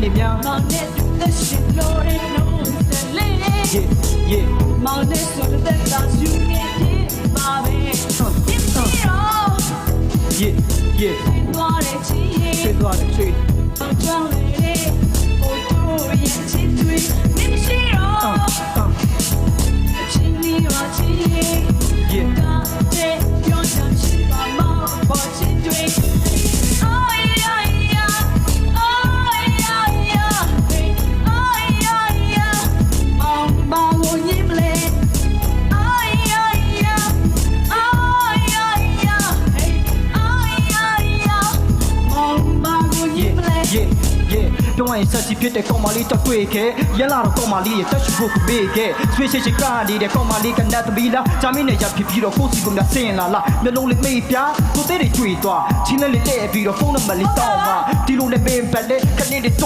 နေများ မောင်နဲ့တူတဲ့ရှင်လို့ရနိုးစလေ yeah မောင်နဲ့ဆိုတဲ့သားယူနေတယ်ပါပဲဒီလို yeah သွားတဲ့ချီး ဆွေးသွားတယ်ဆွေး ကြောင်းလေဟိုတို့ရဲ့ချစ်တွေနေရှိတော့အချင်းကြီးပါချီး yeah တဲ့ပြောချင်ရှိပါမောင်ပေါ်ချစ်တွေအိုးယာယာအိုးယာယာအိုးယာယာအောင်ပါကိုยิ้မလဲအိုးယာယာအိုးယာယာအိုးယာယာအောင်ပါကိုยิ้မလဲ yeah တော့ရင်ဆက်စီဖြစ်တဲ့ကောင်မလေးတော့တွေ့ခဲ့ရလာတော့ကောင်မလေးရဲ့တက်ရှိဖို့ပေးခဲ့ special ကနေတဲ့ကောင်မလေးကနတ်သမီးလားဂျာမင်းနဲ့ရဖြစ်ပြီးတော့ကိုစီကမြဆင်းလာလားမျိုးလုံးလေးမေးပြကိုသေးတွေတွေ့သွားချင်းလေးတဲ့ပြီးတော့ဖုန်းနံပါတ်လေးတောင်းမှဒီလိုနဲ့ပင်ပတ်တဲ့ခဏလေးတိုး